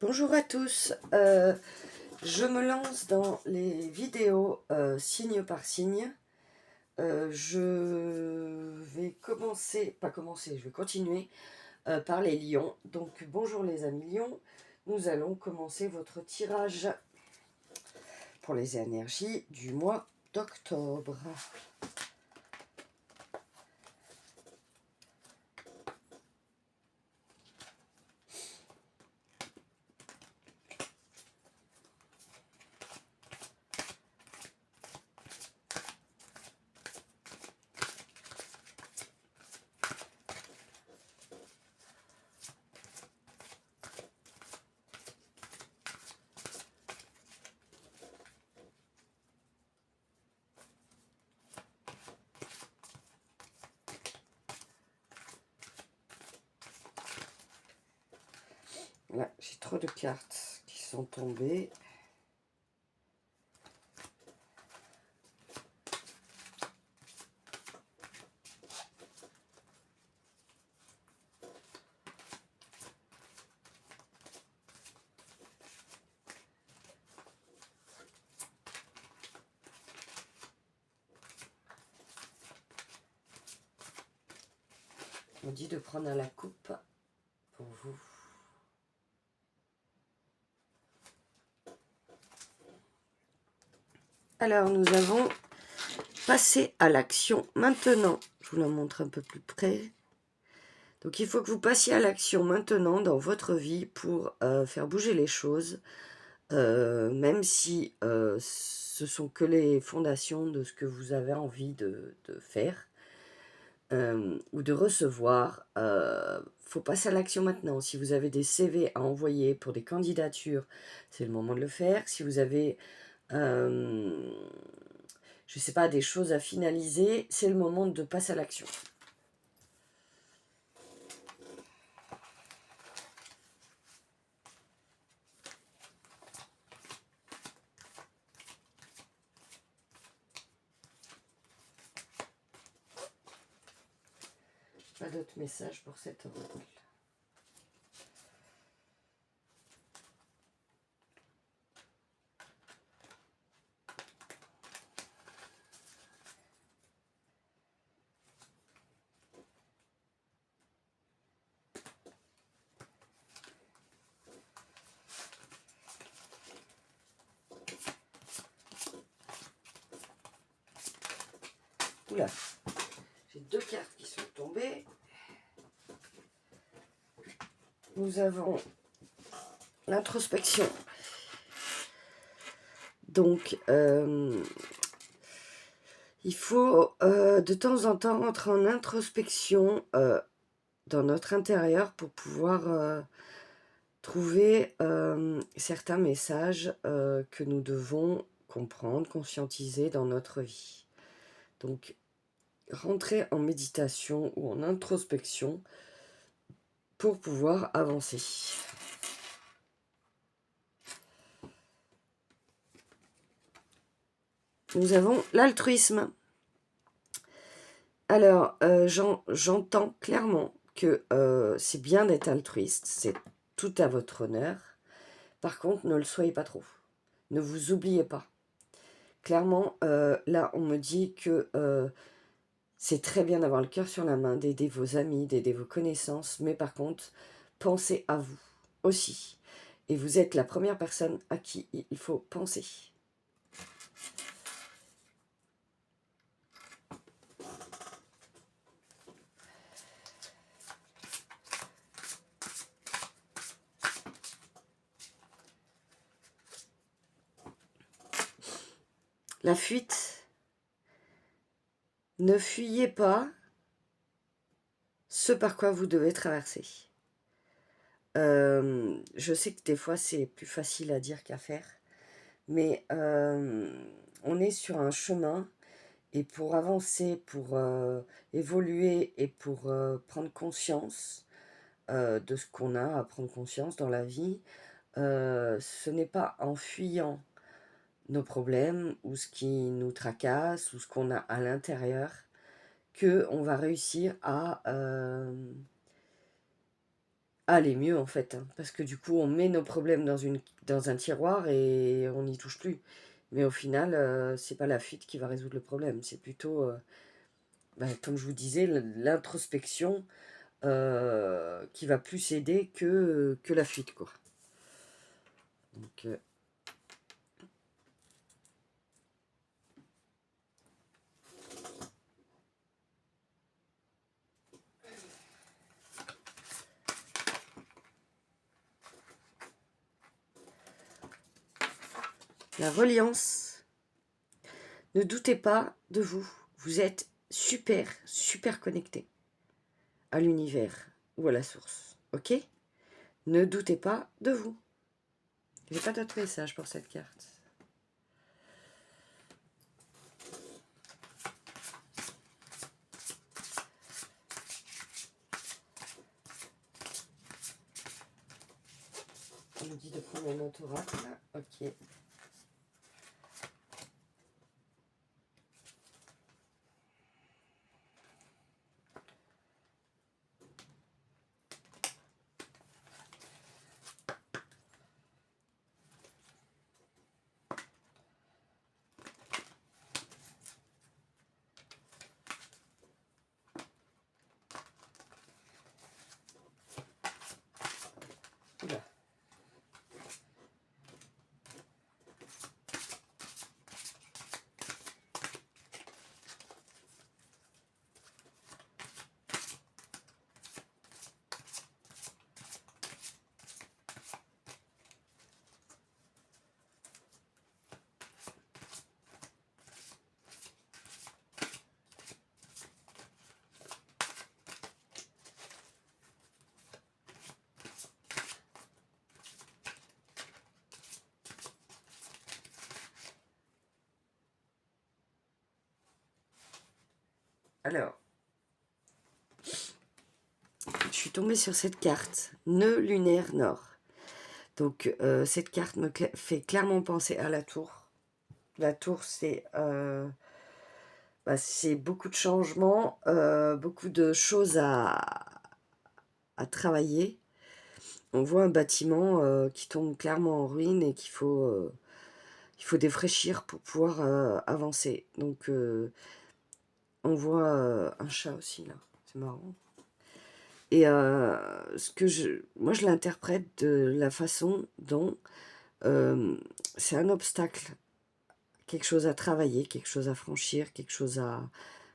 Bonjour à tous, je me lance dans les vidéos signe par signe. Je vais je vais continuer par les lions. Donc bonjour les amis lions, nous allons commencer votre tirage pour les énergies du mois d'octobre. Là, j'ai trop de cartes qui sont tombées. On dit de prendre à la coupe pour vous. Alors, nous avons passé à l'action maintenant. Je vous la montre un peu plus près. Donc, il faut que vous passiez à l'action maintenant dans votre vie pour faire bouger les choses, même si ce sont que les fondations de ce que vous avez envie de faire ou de recevoir. Faut passer à l'action maintenant. Si vous avez des CV à envoyer pour des candidatures, c'est le moment de le faire. Si vous avez je sais pas, des choses à finaliser, c'est le moment de passer à l'action. Pas d'autres messages pour cet oracle. Oula, j'ai deux cartes qui sont tombées. Nous avons l'introspection. Donc, il faut de temps en temps entrer en introspection dans notre intérieur pour pouvoir trouver certains messages que nous devons comprendre, conscientiser dans notre vie. Donc, rentrer en méditation ou en introspection pour pouvoir avancer. Nous avons l'altruisme. Alors, j'entends clairement que c'est bien d'être altruiste, c'est tout à votre honneur. Par contre, ne le soyez pas trop. Ne vous oubliez pas. Clairement, là, on me dit que c'est très bien d'avoir le cœur sur la main, d'aider vos amis, d'aider vos connaissances, mais par contre, pensez à vous aussi. Et vous êtes la première personne à qui il faut penser. La fuite. Ne fuyez pas ce par quoi vous devez traverser. Je sais que des fois, c'est plus facile à dire qu'à faire, mais on est sur un chemin, et pour avancer, pour évoluer et pour prendre conscience de ce qu'on a à prendre conscience dans la vie, ce n'est pas en fuyant nos problèmes ou ce qui nous tracasse ou ce qu'on a à l'intérieur qu'on va réussir à aller mieux en fait, hein, parce que du coup on met nos problèmes dans un tiroir et on n'y touche plus. Mais au final, c'est pas la fuite qui va résoudre le problème, c'est plutôt, comme je vous disais, l'introspection qui va plus aider que la fuite, quoi. Donc, la reliance. Ne doutez pas de vous. Vous êtes super, super connecté à l'univers ou à la source. Ok? Ne doutez pas de vous. J'ai pas d'autre message pour cette carte. On me dit de prendre un autre oracle. Ok. Oula. Alors, je suis tombée sur cette carte, nœud lunaire nord. Donc, cette carte me fait clairement penser à la tour. La tour, c'est beaucoup de changements, beaucoup de choses à travailler. On voit un bâtiment qui tombe clairement en ruine et il faut défraîchir pour pouvoir avancer. Donc, on voit un chat aussi, là. C'est marrant. Et moi, je l'interprète de la façon dont c'est un obstacle, quelque chose à travailler, quelque chose à franchir, quelque chose à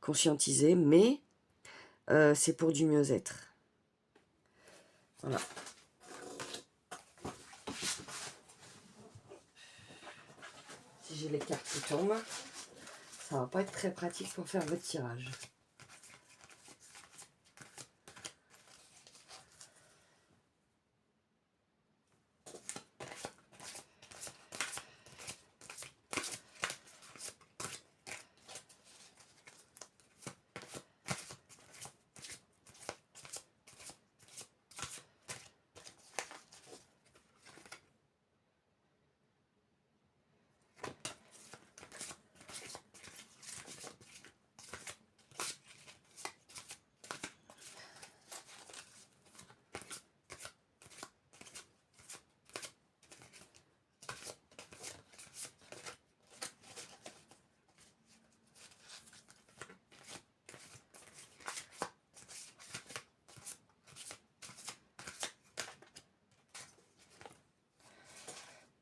conscientiser, mais c'est pour du mieux-être. Voilà. Si j'ai les cartes qui tombent, ça va pas être très pratique pour faire votre tirage.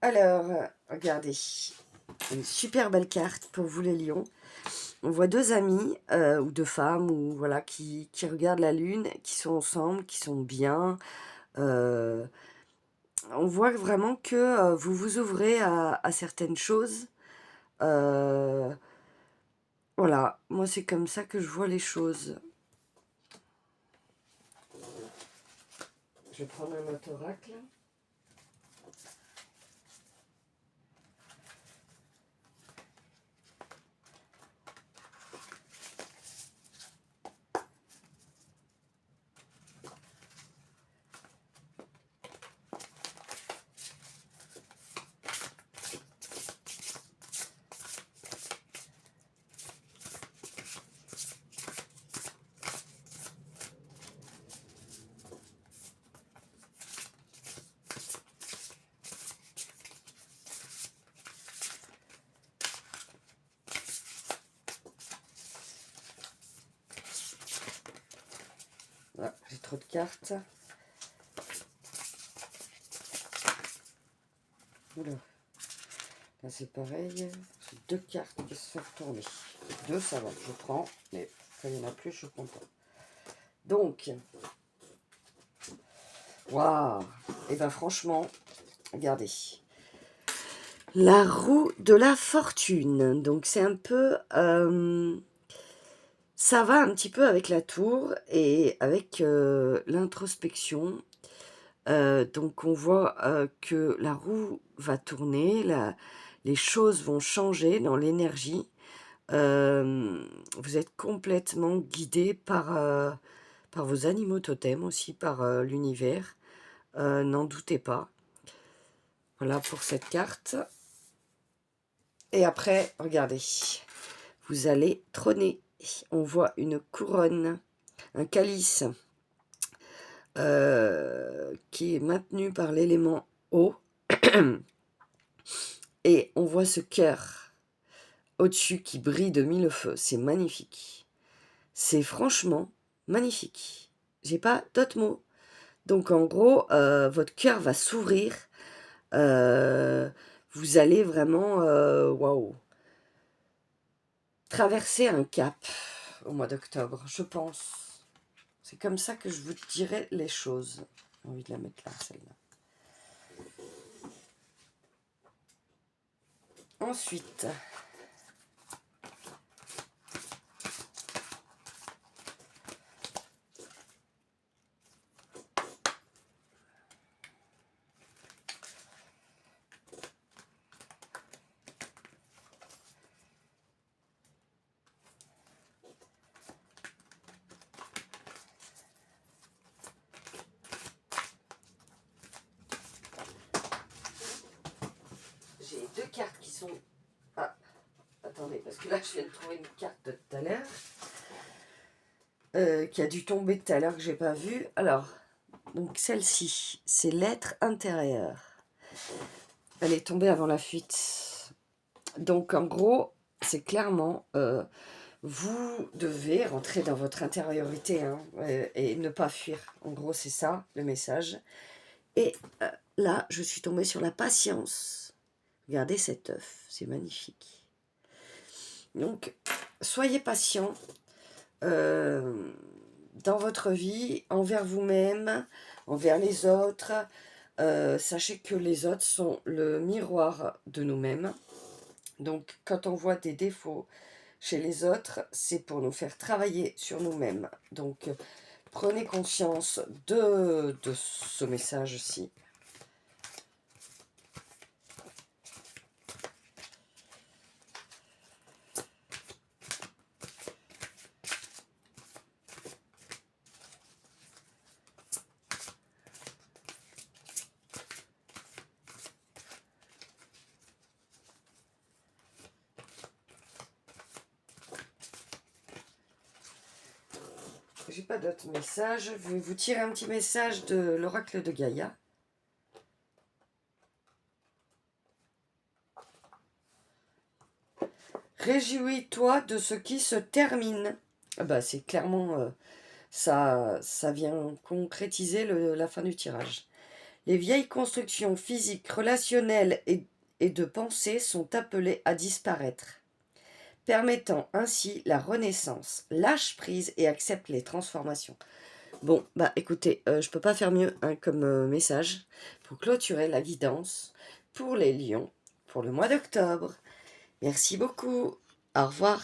Alors, regardez, une super belle carte pour vous les lions. On voit deux amis ou deux femmes ou voilà qui regardent la lune, qui sont ensemble, qui sont bien. On voit vraiment que vous vous ouvrez à certaines choses. Voilà, moi c'est comme ça que je vois les choses. Je vais prendre un autre oracle. trop de cartes. Oula. Là, c'est pareil. J'ai 2 cartes qui se sont retournées. 2, ça va, je prends. Mais quand il y en a plus, je ne prends pas. Donc, waouh! Et bien, franchement, regardez. La roue de la fortune. Donc, c'est un peu... ça va un petit peu avec la tour et avec l'introspection. Donc, on voit que la roue va tourner, les choses vont changer dans l'énergie. Vous êtes complètement guidé par vos animaux totems aussi, par l'univers. N'en doutez pas. Voilà pour cette carte. Et après, regardez, vous allez trôner. On voit une couronne, un calice qui est maintenu par l'élément eau. Et on voit ce cœur au-dessus qui brille de mille feux. C'est magnifique. C'est franchement magnifique. J'ai pas d'autres mots. Donc en gros, votre cœur va s'ouvrir. Vous allez vraiment, waouh, traverser un cap au mois d'octobre, je pense. C'est comme ça que je vous dirais les choses. J'ai envie de la mettre là, celle-là. Ensuite, j'ai 2 cartes qui sont... Ah, attendez, parce que là, je viens de trouver une carte de tout à l'heure. Qui a dû tomber tout à l'heure, que j'ai pas vu. Alors, donc celle-ci, c'est l'être intérieur. Elle est tombée avant la fuite. Donc, en gros, c'est clairement... vous devez rentrer dans votre intériorité hein, et ne pas fuir. En gros, c'est ça, le message. Et là, je suis tombée sur la patience. Regardez cet œuf, c'est magnifique. Donc, soyez patient dans votre vie, envers vous-même, envers les autres. Sachez que les autres sont le miroir de nous-mêmes. Donc, quand on voit des défauts chez les autres, c'est pour nous faire travailler sur nous-mêmes. Donc, prenez conscience de ce message-ci. J'ai pas d'autres messages. Je vais vous tirer un petit message de l'oracle de Gaïa. Réjouis-toi de ce qui se termine. Ah bah, c'est clairement... ça vient concrétiser la fin du tirage. Les vieilles constructions physiques, relationnelles et de pensée sont appelées à disparaître, permettant ainsi la renaissance. Lâche prise et accepte les transformations. Bon, bah écoutez, je peux pas faire mieux hein, comme message pour clôturer la guidance pour les lions pour le mois d'octobre. Merci beaucoup. Au revoir.